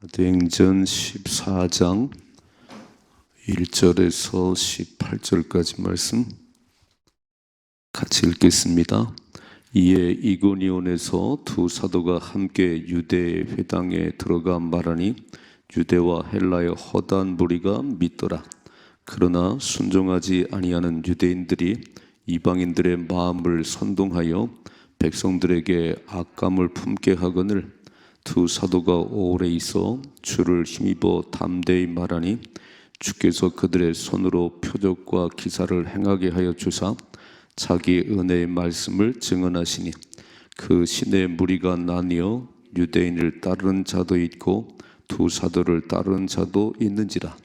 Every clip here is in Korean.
사도행전 14장 1절에서 18절까지 말씀 같이 읽겠습니다. 이에 이고니온에서 두 사도가 함께 유대 회당에 들어가 말하니 유대와 헬라의 허다한 무리가 믿더라. 그러나 순종하지 아니하는 유대인들이 이방인들의 마음을 선동하여 백성들에게 악감을 품게 하거늘 두 사도가 오래 있어 주를 힘입어 담대히 말하니 주께서 그들의 손으로 표적과 기사를 행하게 하여 주사 자기 은혜의 말씀을 증언하시니 그 시내 무리가 나뉘어 유대인을 따르는 자도 있고 두 사도를 따르는 자도 있는지라.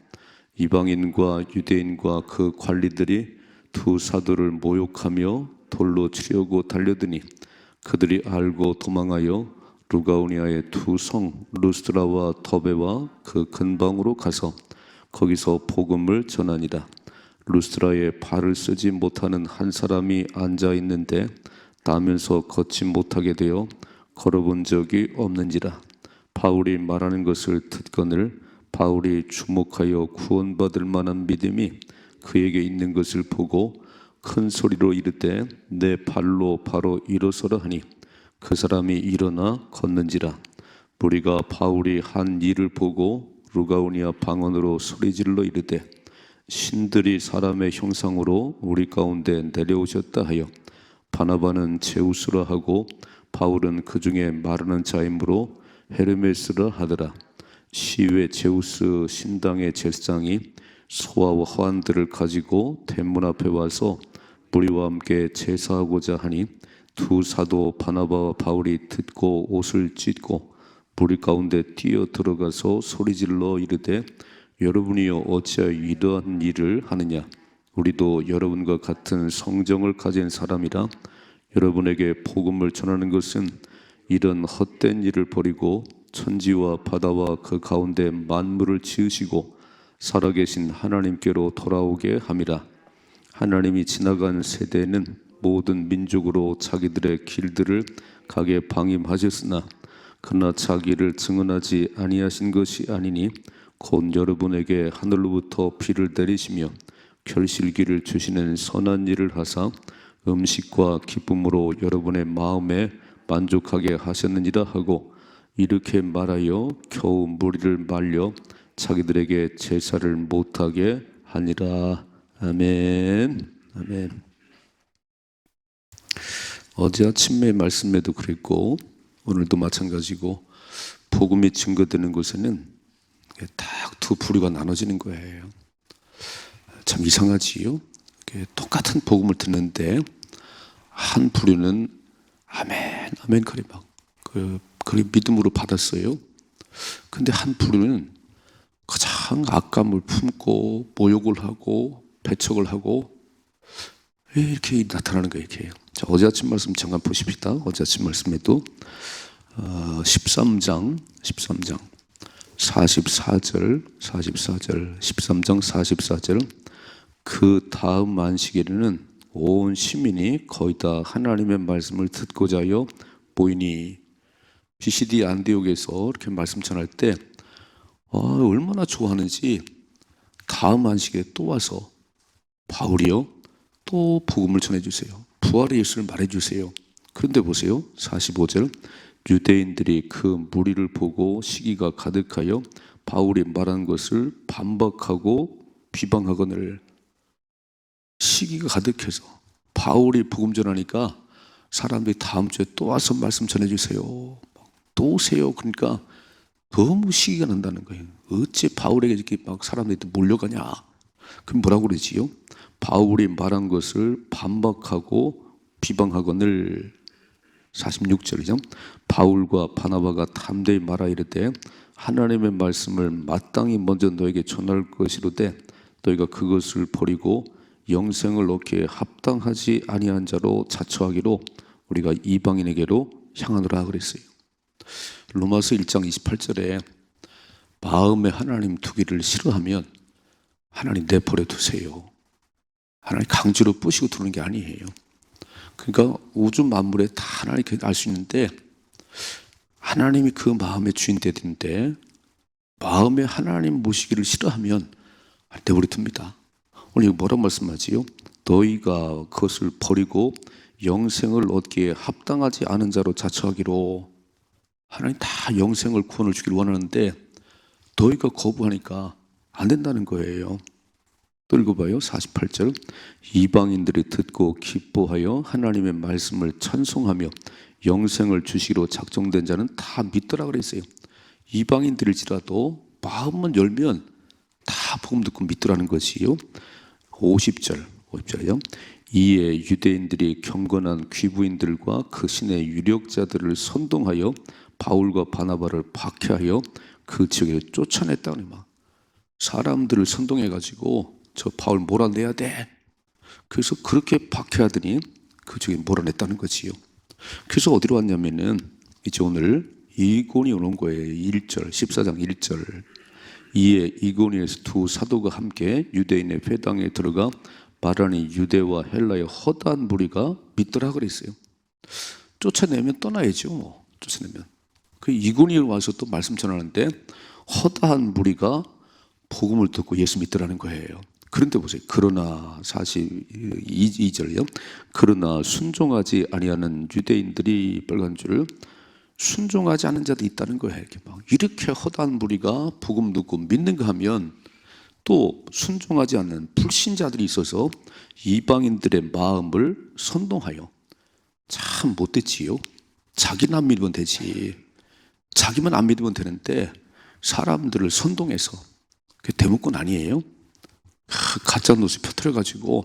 이방인과 유대인과 그 관리들이 두 사도를 모욕하며 돌로 치려고 달려드니 그들이 알고 도망하여 루가오니아의 두 성 루스드라와 더베와 그 근방으로 가서 거기서 복음을 전하니라. 루스드라에 발을 쓰지 못하는 한 사람이 앉아 있는데 나면서 걷지 못하게 되어 걸어본 적이 없는지라. 바울이 말하는 것을 듣거늘 바울이 주목하여 구원받을 만한 믿음이 그에게 있는 것을 보고 큰 소리로 이르되 내 발로 바로 일어서라 하니 그 사람이 일어나 걷는지라. 무리가 바울이 한 일을 보고 루가오니아 방언으로 소리질러 이르되 신들이 사람의 형상으로 우리 가운데 내려오셨다 하여 바나바는 제우스라 하고 바울은 그 중에 말하는 자이므로 헤르메스라 하더라. 시외 제우스 신당의 제사장이 소와 화환들을 가지고 대문 앞에 와서 무리와 함께 제사하고자 하니 두 사도 바나바와 바울이 듣고 옷을 찢고 무리 가운데 뛰어 들어가서 소리질러 이르되 여러분이여 어찌하여 이러한 일을 하느냐. 우리도 여러분과 같은 성정을 가진 사람이라 여러분에게 복음을 전하는 것은 이런 헛된 일을 버리고 천지와 바다와 그 가운데 만물을 지으시고 살아계신 하나님께로 돌아오게 함이라. 하나님이 지나간 세대는 모든 민족으로 자기들의 길들을 가게 방임하셨으나 그러나 자기를 증언하지 아니하신 것이 아니니 곧 여러분에게 하늘로부터 비를 내리시며 결실기를 주시는 선한 일을 하사 음식과 기쁨으로 여러분의 마음에 만족하게 하셨느니라 하고 이렇게 말하여 겨우 무리를 말려 자기들에게 제사를 못하게 하니라. 아멘. 아멘. 어제 아침에 말씀에도 그랬고 오늘도 마찬가지고 복음이 증거되는 곳에는 딱 두 부류가 나눠지는 거예요. 참 이상하지요? 똑같은 복음을 듣는데 한 부류는 아멘 아멘 그래 막 그래 믿음으로 받았어요. 근데 한 부류는 가장 악감을 품고 모욕을 하고 배척을 하고 이렇게 나타나는 거예요. 이렇게. 자, 어제 아침 말씀 잠깐 보십시다. 어제 아침 말씀에도 13장 44절 13장 44절 그 다음 안식일에는 온 시민이 거의 다 하나님의 말씀을 듣고자 하여 모이니 BCD 안디옥에서 이렇게 말씀 전할 때 얼마나 좋아하는지 다음 안식일에 또 와서 바울이요 또 복음을 전해주세요. 부활의 예수를 말해주세요. 그런데 보세요. 45절 유대인들이 그 무리를 보고 시기가 가득하여 바울이 말한 것을 반박하고 비방하거늘. 시기가 가득해서 바울이 복음 전하니까 사람들이 다음 주에 또 와서 말씀 전해주세요. 또 오세요. 그러니까 너무 시기가 난다는 거예요. 어째 바울에게 이렇게 막 사람들이 몰려가냐. 그럼 뭐라고 그러지요? 바울이 말한 것을 반박하고 비방하거늘. 46절이죠. 바울과 바나바가 담대히 말하 이르되 하나님의 말씀을 마땅히 먼저 너에게 전할 것이로되 너희가 그것을 버리고 영생을 얻기에 합당하지 아니한 자로 자처하기로 우리가 이방인에게로 향하노라 그랬어요. 로마서 1장 28절에 마음에 하나님 두기를 싫어하면 하나님 내버려 두세요. 하나님 강제로 뿌시고 두는 게 아니에요. 그러니까 우주 만물에 다 하나님께 알 수 있는데 하나님이 그 마음의 주인 되는데 마음에 하나님 모시기를 싫어하면 내버려 둡니다. 오늘 이거 뭐라고 말씀하지요? 너희가 그것을 버리고 영생을 얻기에 합당하지 않은 자로 자처하기로. 하나님 다 영생을 구원을 주기를 원하는데 너희가 거부하니까 안 된다는 거예요. 또 읽어봐요. 48절. 이방인들이 듣고 기뻐하여 하나님의 말씀을 찬송하며 영생을 주시기로 작정된 자는 다 믿더라 그랬어요. 이방인들일지라도 마음만 열면 다 복음 듣고 믿더라는 것이요. 50절이요. 이에 유대인들이 경건한 귀부인들과 그 신의 유력자들을 선동하여 바울과 바나바를 박해하여 그 지역에 쫓아냈다니. 막 사람들을 선동해가지고 저 바울 몰아내야 돼. 그래서 그렇게 박해하더니 그 지역에 몰아냈다는 거지요. 그래서 어디로 왔냐면은 이제 오늘 이고니 오는 거예요. 1절 14장 1절. 이에 이고니에서 두 사도가 함께 유대인의 회당에 들어가 말하니 유대와 헬라의 허다한 무리가 믿더라 그랬어요. 쫓아내면 떠나야죠. 쫓아내면. 그 이고니에 와서 또 말씀 전하는데 허다한 무리가 복음을 듣고 예수 믿더라는 거예요. 그런데 보세요. 그러나 42절이요. 그러나 순종하지 아니하는 유대인들이 빨간 줄 순종하지 않은 자도 있다는 거예요. 이렇게 허다한 무리가 복음 듣고 믿는가 하면 또 순종하지 않는 불신자들이 있어서 이방인들의 마음을 선동하여. 참 못됐지요. 자기는 안 믿으면 되지. 자기만 안 믿으면 되는데 사람들을 선동해서. 그게 대목권 아니에요? 가짜 뉴스 펴뜨려가지고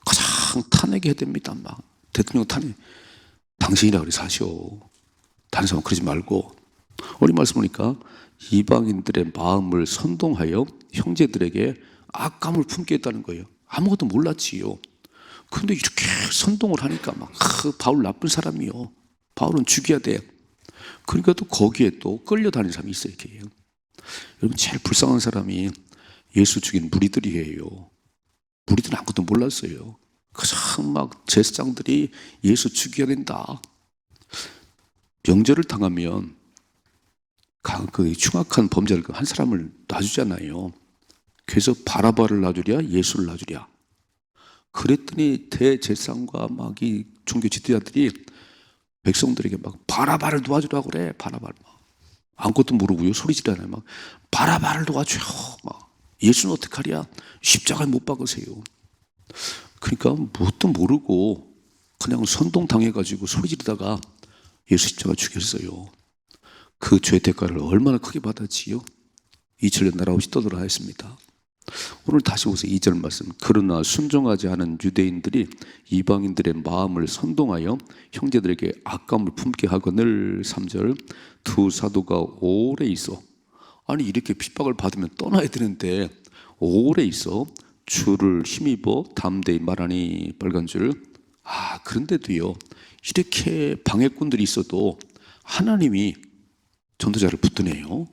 가장 탄핵해야 됩니다. 막 대통령 탄핵. 당신이라 그래 사시오. 다른 사람 그러지 말고. 오늘 말씀 보니까 이방인들의 마음을 선동하여 형제들에게 악감을 품게 했다는 거예요. 아무것도 몰랐지요. 그런데 이렇게 선동을 하니까 막 바울 나쁜 사람이요. 바울은 죽여야 돼. 그러니까 또 거기에 또 끌려다니는 사람이 있어요. 이렇게. 여러분 제일 불쌍한 사람이 예수 죽인 무리들이에요. 무리들은 아무것도 몰랐어요. 가장 막 제사장들이 예수 죽여야 된다. 영절을 당하면 그 흉악한 범죄를 한 사람을 놔주잖아요. 그래서 바라바를 놔주랴 예수를 놔주랴. 그랬더니 대제사장과 막 이 종교 지도자들이 백성들에게 막 바라바를 도와주라고 그래. 바라바를 막 아무것도 모르고요. 소리 지르잖아요. 막 바라바를 도와줘. 막 예수는 어떡하랴? 십자가에 못 박으세요. 그러니까 뭣도 모르고 그냥 선동당해가지고 소리 지르다가 예수 십자가 죽였어요. 그 죄 대가를 얼마나 크게 받았지요? 2절 날아오시 떠들어 하였습니다. 오늘 다시 보세요. 2절 말씀. 그러나 순종하지 않은 유대인들이 이방인들의 마음을 선동하여 형제들에게 악감을 품게 하거늘. 3절. 두 사도가 오래 있어. 아니 이렇게 핍박을 받으면 떠나야 되는데 오래 있어 주를 힘입어 담대히 말하니. 빨간 줄. 그런데도요 이렇게 방해꾼들이 있어도 하나님이 전도자를 붙드네요.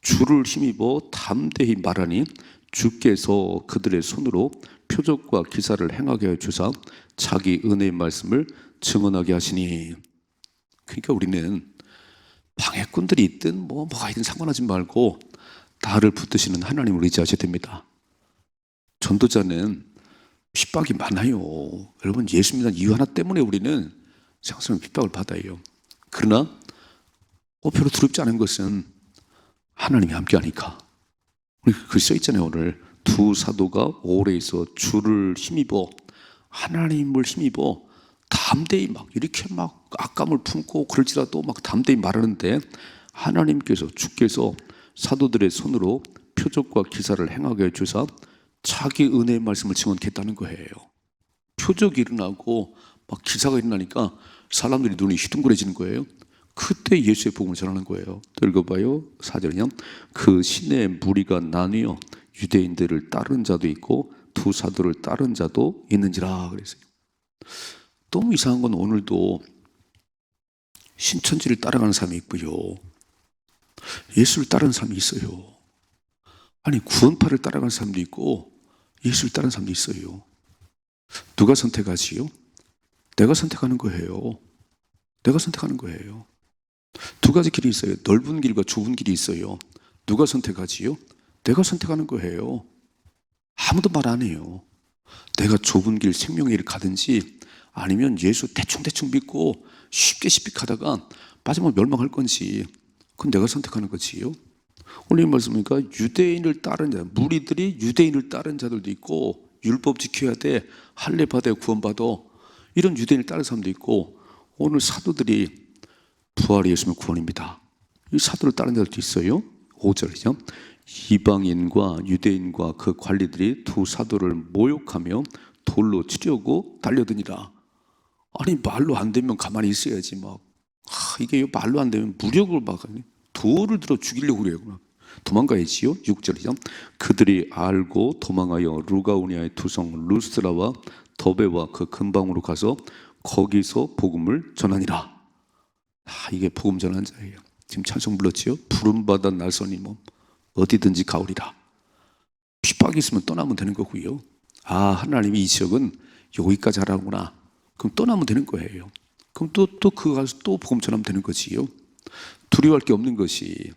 주를 힘입어 담대히 말하니 주께서 그들의 손으로 표적과 기사를 행하게 하여 주사 자기 은혜의 말씀을 증언하게 하시니. 그러니까 우리는 방해꾼들이 있든 뭐가 있든 상관하지 말고 나를 붙드시는 하나님을 의지하셔야 됩니다. 전도자는 핍박이 많아요. 여러분 예수 믿는 이유 하나 때문에 우리는 세상에서 핍박을 받아요. 그러나 별로 두렵지 않은 것은 하나님이 함께하니까. 글 써 있잖아요. 오늘 두 사도가 오래 있어 주를 힘입어 하나님을 힘입어 담대히 막 이렇게 막 악감을 품고 그럴지라도 막 담대히 말하는데 하나님께서 주께서 사도들의 손으로 표적과 기사를 행하게 해주사 자기 은혜의 말씀을 증언했다는 거예요. 표적이 일어나고 막 기사가 일어나니까 사람들이 눈이 휘둥그레지는 거예요. 그때 예수의 복음을 전하는 거예요. 또 읽어봐요. 4절은요. 그 신의 무리가 나뉘어 유대인들을 따른 자도 있고 두 사도를 따른 자도 있는지라 그랬어요. 너무 이상한 건 오늘도 신천지를 따라가는 사람이 있고요. 예수를 따르는 사람이 있어요. 아니 구원파를 따라가는 사람도 있고 예수를 따르는 사람도 있어요. 누가 선택하지요? 내가 선택하는 거예요. 내가 선택하는 거예요. 두 가지 길이 있어요. 넓은 길과 좁은 길이 있어요. 누가 선택하지요? 내가 선택하는 거예요. 아무도 말 안 해요. 내가 좁은 길 생명의 길을 가든지 아니면 예수 대충 믿고 쉽게 가다가 마지막 멸망할 건지 그건 내가 선택하는 거지요. 오늘 이 말씀이니까 유대인을 따른 자, 무리들이 유대인을 따른 자들도 있고 율법 지켜야 돼, 할례 받아야 구원받아, 이런 유대인을 따른 사람도 있고, 오늘 사도들이 부활의 예수님을 구원입니다. 이 사도를 따른 자들도 있어요. 5절이죠. 이방인과 유대인과 그 관리들이 두 사도를 모욕하며 돌로 치려고 달려드니라. 아니 말로 안 되면 가만히 있어야지 막 이게 말로 안 되면 무력을 막 돌을 들어 죽이려고 그래요. 도망가야지요. 6절이죠. 그들이 알고 도망하여 루가오니아의 두성 루스드라와 더베와 그 근방으로 가서 거기서 복음을 전하니라. 이게 복음 전한 자예요. 지금 찬송 불렀지요. 부름받아 나서니 뭐 어디든지 가오리라. 핍박이 있으면 떠나면 되는 거고요. 하나님이 이 지역은 여기까지 하라구나. 그럼 떠나면 되는 거예요. 그럼 또 그거 가서 또 복음 전하면 되는 거지요. 두려워할 게 없는 것이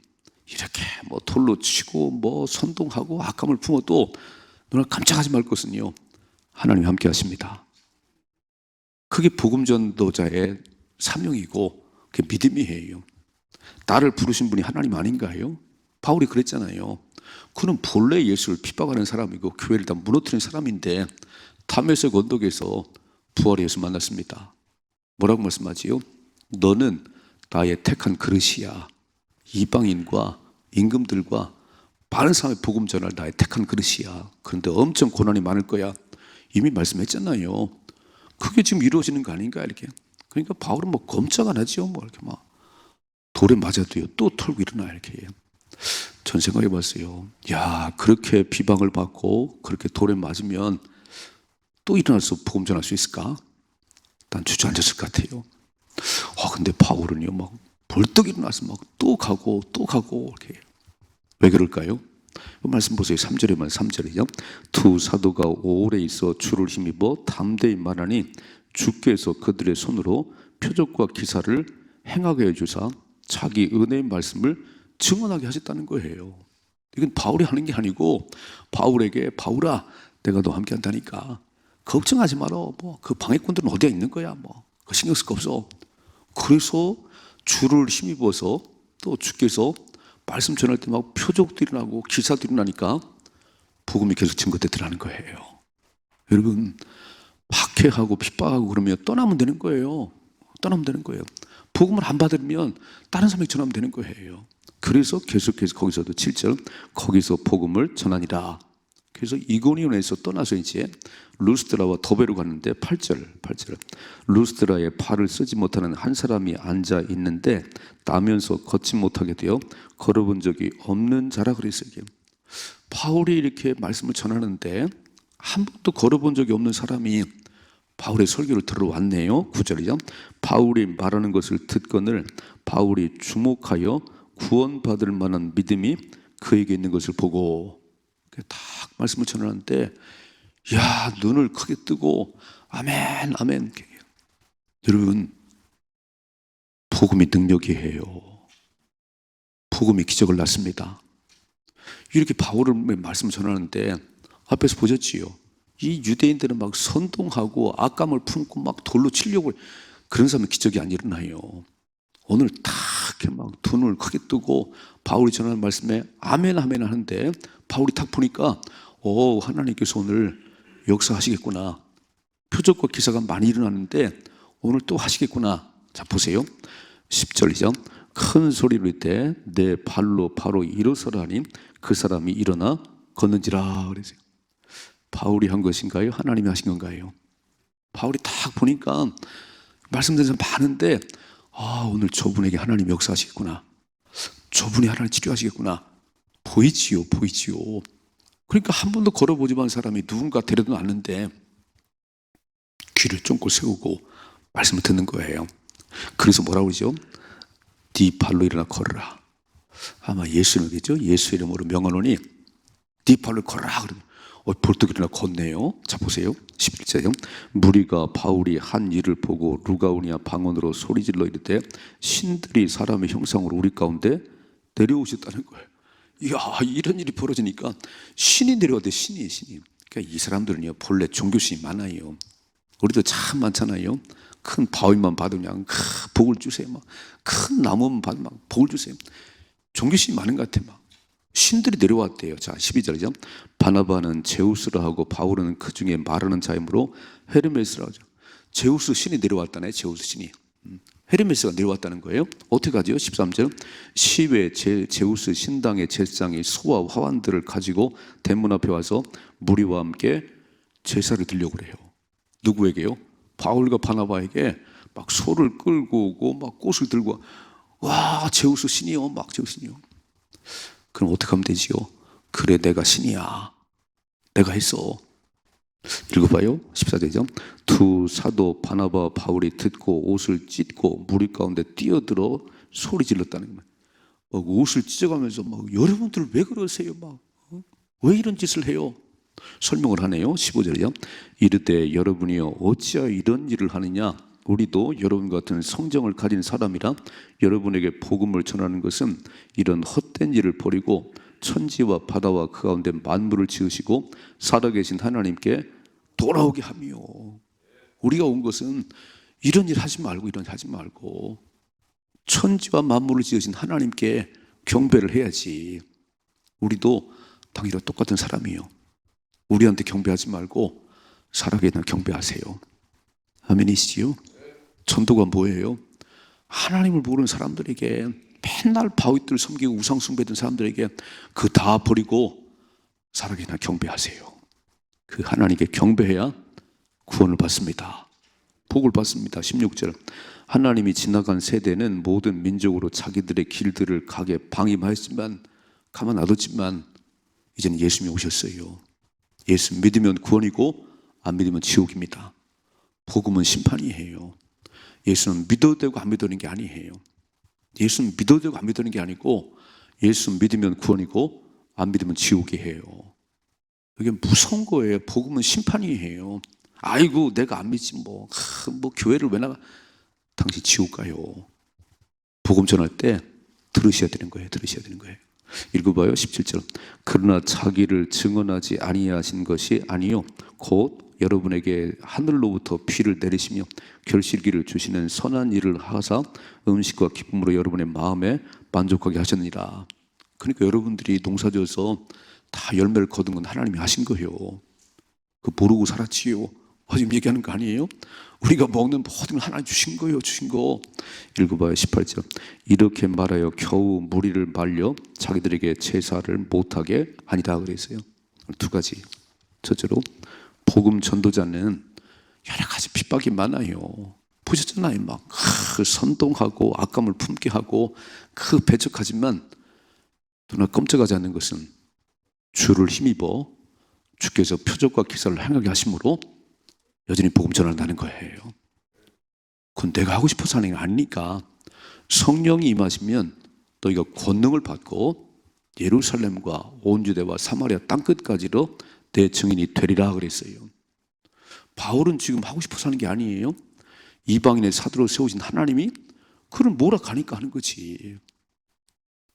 이렇게 뭐 돌로 치고 뭐 선동하고 악함을 품어도 누나 깜짝하지 말 것은요, 하나님이 함께 하십니다. 그게 복음 전도자의 사명이고 그게 믿음이에요. 나를 부르신 분이 하나님 아닌가요? 바울이 그랬잖아요. 그는 본래 예수를 핍박하는 사람이고 교회를 다 무너뜨린 사람인데 다메섹 언덕에서 부활의 예수 만났습니다. 뭐라고 말씀하지요? 너는 나의 택한 그릇이야. 이방인과 임금들과 많은 사람의 복음 전할 나의 택한 그릇이야. 그런데 엄청 고난이 많을 거야. 이미 말씀했잖아요. 그게 지금 이루어지는 거 아닌가 이렇게. 그러니까 바울은 뭐 꼼짝 안 하지요. 뭐 이렇게 막 돌에 맞아도요 또 털고 일어나 이렇게. 전 생각해 봤어요. 야, 그렇게 비방을 받고 그렇게 돌에 맞으면 또 일어나서 복음 전할 수 있을까? 난 주저앉았을 것 같아요. 근데 바울은요 막 벌떡 일어나서 막 또 가고 이렇게. 왜 그럴까요? 말씀 보세요. 3절에만 3절이죠. 두 사도가 오래 있어 주를 힘입어 담대히 말하니 주께서 그들의 손으로 표적과 기사를 행하게 해주사 자기 은혜의 말씀을 증언하게 하셨다는 거예요. 이건 바울이 하는 게 아니고 바울에게 바울아 내가 너 함께 한다니까 걱정하지 마라. 뭐 그 방해꾼들은 어디에 있는 거야. 뭐 신경 쓸 거 없어. 그래서 주를 힘입어서 또 주께서 말씀 전할 때 막 표적도 일어나고 기사도 일어나니까 복음이 계속 증거되더라는 거예요. 여러분 박해하고 핍박하고 그러면 떠나면 되는 거예요. 떠나면 되는 거예요. 복음을 안 받으면 다른 사람에게 전하면 되는 거예요. 그래서 계속해서 거기서도 7절 거기서 복음을 전하니라. 그래서 이고니온에서 떠나서 이제 루스드라와 더베로 갔는데 8절 루스드라에 발을 쓰지 못하는 한 사람이 앉아 있는데 나면서 걷지 못하게 되어 걸어본 적이 없는 자라 그랬어요. 바울이 이렇게 말씀을 전하는데 한 번도 걸어본 적이 없는 사람이 바울의 설교를 들어왔네요. 9절이죠. 바울이 말하는 것을 듣거늘 바울이 주목하여 구원받을 만한 믿음이 그에게 있는 것을 보고 딱 말씀을 전하는데 야 눈을 크게 뜨고 아멘 아멘. 여러분 복음이 능력이에요. 복음이 기적을 낳습니다. 이렇게 바울을 말씀을 전하는데 앞에서 보셨지요. 이 유대인들은 막 선동하고 악감을 품고 막 돌로 치려고 그런 사람은 기적이 안 일어나요. 오늘 딱 이렇게 막 두 눈을 크게 뜨고 바울이 전하는 말씀에 아멘 아멘 하는데 바울이 딱 보니까 하나님께서 오늘 역사하시겠구나. 표적과 기사가 많이 일어나는데 오늘 또 하시겠구나. 자 보세요. 10절이죠. 큰 소리로 이때 내 발로 바로 일어서라니 그 사람이 일어나 걷는지라 그랬어요. 바울이 한 것인가요? 하나님이 하신 건가요? 바울이 딱 보니까 말씀드린 사람 많은데 오늘 저분에게 하나님 역사하시겠구나. 저분이 하나님 치료하시겠구나. 보이지요. 그러니까 한 번도 걸어보지 않은 사람이 누군가 데려다 놨는데 귀를 쫑긋 세우고 말씀을 듣는 거예요. 그래서 뭐라고 그러죠? 네 발로 일어나 걸어라. 아마 예수 이름이겠죠? 예수 이름으로 명하노니 네 발로 걸어라. 그러면 벌떡 일어나 걷네요. 자 보세요. 11절이요. 무리가 바울이 한 일을 보고 루가오니아 방언으로 소리질러 이르되 신들이 사람의 형상으로 우리 가운데 내려오셨다는 거예요. 야, 이런 일이 벌어지니까 신이 내려왔대. 신이. 그러니까 이 사람들은요 본래 종교심이 많아요. 우리도 참 많잖아요. 큰 바위만 봐도 그냥 복을 주세요. 막 큰 나무만 봐도 막 복을 주세요. 종교심이 많은 것 같아. 막 신들이 내려왔대요. 자, 12절이죠. 바나바는 제우스라 하고 바울은 그 중에 말하는 자이므로 헤르메스라 하죠. 제우스 신이 내려왔다네. 제우스 신이. 헤르메스가 내려왔다는 거예요. 어떻게 하죠? 13절. 시외 제우스 신당의 제사장이 소와 화환들을 가지고 대문 앞에 와서 무리와 함께 제사를 드리려고 그래요. 누구에게요? 바울과 바나바에게 막 소를 끌고 오고 막 꽃을 들고 와, 제우스 신이요. 막 제우스 신이요. 그럼 어떻게 하면 되지요? 그래, 내가 신이야. 내가 했어. 읽어봐요. 14절이죠. 두 사도 바나바 바울이 듣고 옷을 찢고 무리 가운데 뛰어들어 소리 질렀다는 거예요. 옷을 찢어가면서 막 여러분들 왜 그러세요? 막 왜 이런 짓을 해요? 설명을 하네요. 15절이요. 이르되 여러분이여 어찌하여 이런 일을 하느냐? 우리도 여러분 같은 성정을 가진 사람이라 여러분에게 복음을 전하는 것은 이런 헛된 일을 버리고 천지와 바다와 그 가운데 만물을 지으시고 살아계신 하나님께 돌아오게 하며. 우리가 온 것은 이런 일 하지 말고 이런 일 하지 말고 천지와 만물을 지으신 하나님께 경배를 해야지. 우리도 당연히 똑같은 사람이에요. 우리한테 경배하지 말고 살아계신 경배하세요. 아멘이시지요? 전도가 뭐예요? 하나님을 모르는 사람들에게 맨날 바위들 섬기고 우상 숭배던 사람들에게 그 다 버리고 살아계신 경배하세요. 그 하나님께 경배해야 구원을 받습니다. 복을 받습니다. 16절. 하나님이 지나간 세대는 모든 민족으로 자기들의 길들을 가게 방임하였지만 가만 놔뒀지만 이제는 예수님이 오셨어요. 예수 믿으면 구원이고 안 믿으면 지옥입니다. 복음은 심판이에요. 예수는 믿어도 되고 안 믿어도 되는 게 아니에요. 예수는 믿어도 되고 안 믿어도 되는 게 아니고 예수 믿으면 구원이고 안 믿으면 지옥이에요. 이게 무서운 거예요. 복음은 심판이에요. 아이고 내가 안 믿지 뭐 교회를 왜 나가. 당신 지옥 가요. 복음 전할 때 들으셔야 되는 거예요. 들으셔야 되는 거예요. 읽어봐요. 17절. 그러나 자기를 증언하지 아니하신 것이 아니요 곧 여러분에게 하늘로부터 피를 내리시며 결실기를 주시는 선한 일을 하사 음식과 기쁨으로 여러분의 마음에 만족하게 하셨느니라. 그러니까 여러분들이 농사져서 다 열매를 거둔 건 하나님이 하신 거예요. 그 모르고 살았지요. 지금 얘기하는 거 아니에요? 우리가 먹는 모든 걸 하나님 주신 거예요. 주신 거. 읽어봐요. 18절. 이렇게 말하여 겨우 무리를 말려 자기들에게 제사를 못하게 하니라 그랬어요. 두 가지. 첫째로 복음 전도자는 여러 가지 핍박이 많아요. 보셨잖아요. 막 선동하고 악감을 품게 하고 배척하지만 그러나 끔찍하지 않는 것은 주를 힘입어 주께서 표적과 기사를 행하게 하심으로 여전히 복음 전한다는 거예요. 그건 내가 하고 싶어서 하는 게 아니니까 성령이 임하시면 너희가 권능을 받고 예루살렘과 온 유대와 사마리아 땅끝까지로 내 증인이 되리라 그랬어요. 바울은 지금 하고 싶어서 하는 게 아니에요. 이방인의 사도로 세우신 하나님이 그를 몰아가니까 하는 거지.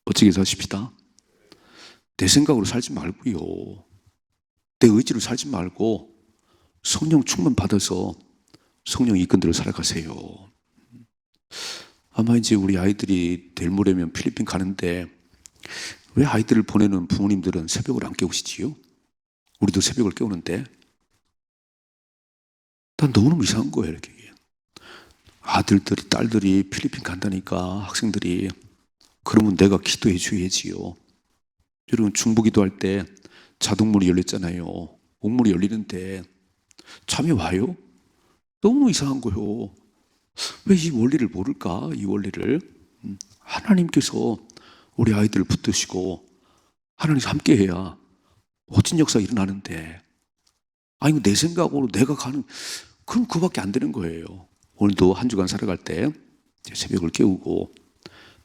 어찌게 사십시다. 내 생각으로 살지 말고요. 내 의지로 살지 말고 성령 충만 받아서 성령 이끈 대로 살아가세요. 아마 이제 우리 아이들이 내일 모레면 필리핀 가는데 왜 아이들을 보내는 부모님들은 새벽을 안 깨우시지요? 우리도 새벽을 깨우는데 난 너무너무 이상한 거예요. 이렇게 아들들이 딸들이 필리핀 간다니까 학생들이 그러면 내가 기도해 줘야지요. 여러분 중보기도 할 때 자동문이 열렸잖아요. 옥문이 열리는데 잠이 와요? 너무 이상한 거예요. 왜 이 원리를 모를까? 이 원리를 하나님께서 우리 아이들을 붙드시고 하나님과 함께해야 멋진 역사가 일어나는데 아니 내 생각으로 내가 가는 그럼 그밖에 안 되는 거예요. 오늘도 한 주간 살아갈 때 새벽을 깨우고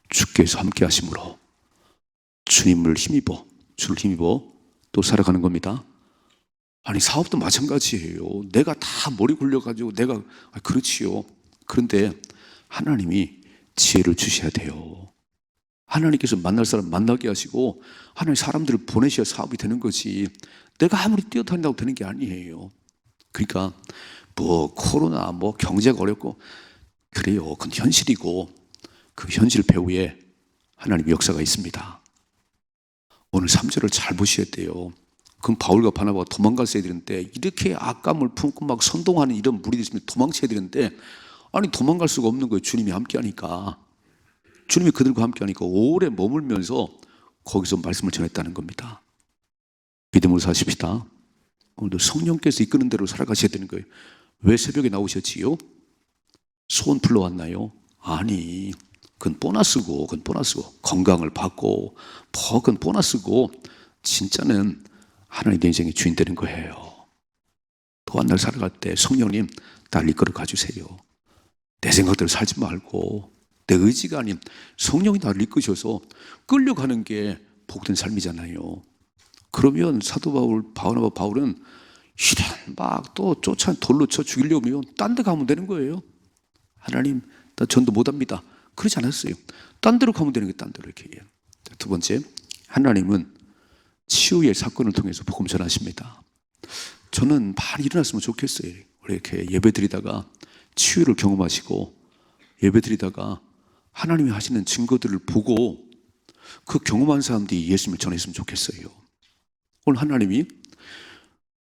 주께서 함께 하심으로 주님을 힘입어 주를 힘입어 또 살아가는 겁니다. 아니 사업도 마찬가지예요. 내가 다 머리 굴려가지고 내가 그렇지요. 그런데 하나님이 지혜를 주셔야 돼요. 하나님께서 만날 사람 만나게 하시고 하나님 사람들을 보내셔야 사업이 되는 거지. 내가 아무리 뛰어다닌다고 되는 게 아니에요. 그러니까 뭐 코로나 뭐 경제가 어렵고 그래요. 그건 현실이고 그 현실 배후에 하나님 역사가 있습니다. 오늘 3절을 잘 보셔야 돼요. 그럼 바울과 바나바가 도망갔어야 되는데 이렇게 악감을 품고 막 선동하는 이런 무리들이 있으면 도망쳐야 되는데 아니 도망갈 수가 없는 거예요. 주님이 함께하니까. 주님이 그들과 함께하니까 오래 머물면서 거기서 말씀을 전했다는 겁니다. 믿음으로 사십시다. 오늘도 성령께서 이끄는 대로 살아가셔야 되는 거예요. 왜 새벽에 나오셨지요? 소원 불러왔나요? 아니, 그건 보너스고 건강을 받고 그건 보너스고 진짜는 하나님 내 인생의 주인 되는 거예요. 또 한 날 살아갈 때 성령님 날 이끌어 가주세요. 내 생각대로 살지 말고 내 의지가 아닌 성령이 나를 이끄셔서 끌려가는 게 복된 삶이잖아요. 그러면 사도 바울은 이런 막 또 돌로 쳐 죽이려고 하면 딴 데 가면 되는 거예요. 하나님 나 전도 못합니다. 그러지 않았어요. 딴 데로 가면 되는 게 딴 데로 이렇게 해요. 두 번째, 하나님은 치유의 사건을 통해서 복음 전하십니다. 저는 많이 일어났으면 좋겠어요. 이렇게 예배 드리다가 치유를 경험하시고 예배 드리다가 하나님이 하시는 증거들을 보고 그 경험한 사람들이 예수님을 전했으면 좋겠어요. 오늘 하나님이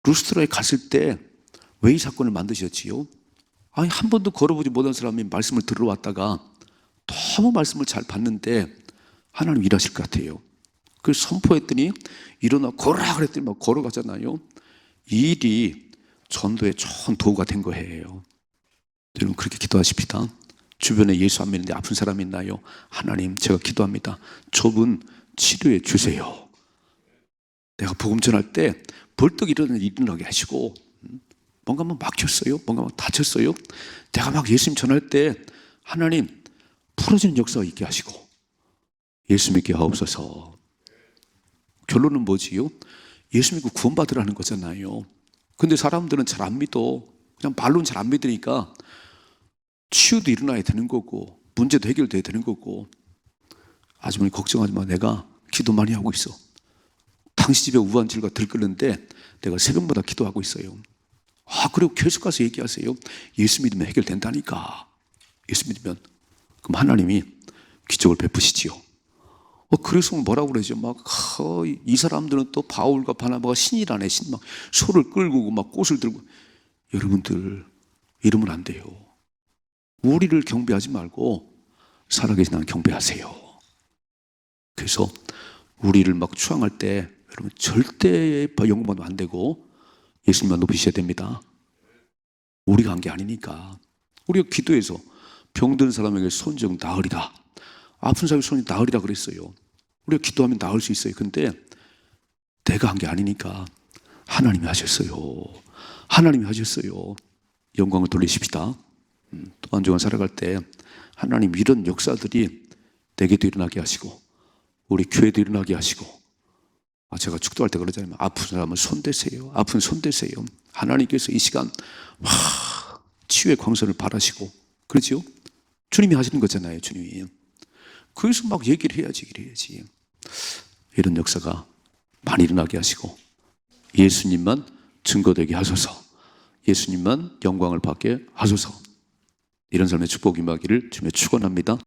루스트라에 갔을 때 왜 이 사건을 만드셨지요? 아니 한 번도 걸어보지 못한 사람이 말씀을 들으러 왔다가 너무 말씀을 잘 받는데 하나님 일하실 것 같아요. 그래서 선포했더니 일어나 걸어라 그랬더니 막 걸어가잖아요. 이 일이 전도에 좋은 도구가 된 거예요. 여러분 그렇게 기도하십시다. 주변에 예수 안 믿는데 아픈 사람이 있나요? 하나님 제가 기도합니다. 저분 치료해 주세요. 내가 복음 전할 때 벌떡 일어나게 하시고 뭔가 막 막혔어요. 뭔가 막 다쳤어요. 내가 막 예수님 전할 때 하나님 풀어지는 역사가 있게 하시고 예수 믿게 하옵소서. 결론은 뭐지요? 예수 믿고 구원받으라는 거잖아요. 근데 사람들은 잘 안 믿어. 그냥 말로는 잘 안 믿으니까 치유도 일어나야 되는 거고 문제도 해결돼야 되는 거고 아주머니 걱정하지 마. 내가 기도 많이 하고 있어. 당신 집에 우한질과 들끓는데 내가 새벽마다 기도하고 있어요. 그리고 계속 가서 얘기하세요. 예수 믿으면 해결된다니까. 예수 믿으면. 그럼 하나님이 기적을 베푸시지요. 그래서 뭐라고 그러죠? 이 사람들은 또 바울과 바나바가 신이라네. 막 소를 끌고 막 꽃을 들고. 여러분들 이러면 안 돼요. 우리를 경배하지 말고 살아계신 하나님 경배하세요. 그래서 우리를 막 추앙할 때 여러분 절대 영광받으면 안 되고 예수님만 높이셔야 됩니다. 우리가 한 게 아니니까. 우리가 기도해서 병든 사람에게 손 좀 나으리라. 아픈 사람의 손이 나으리라 그랬어요. 우리가 기도하면 나을 수 있어요. 근데 내가 한 게 아니니까 하나님이 하셨어요. 하나님이 하셨어요. 영광을 돌리십시다. 또 한 주간 살아갈 때 하나님 이런 역사들이 내게도 일어나게 하시고 우리 교회도 일어나게 하시고 제가 축도할 때 그러잖아요. 아픈 사람은 손대세요. 아픈 손대세요. 하나님께서 이 시간 치유의 광선을 바라시고 그렇죠? 주님이 하시는 거잖아요. 주님이. 그래서 막 얘기를 해야지. 이런 역사가 많이 일어나게 하시고 예수님만 증거되게 하소서. 예수님만 영광을 받게 하소서. 이런 삶의 축복이 임하기를 주님의 축원합니다.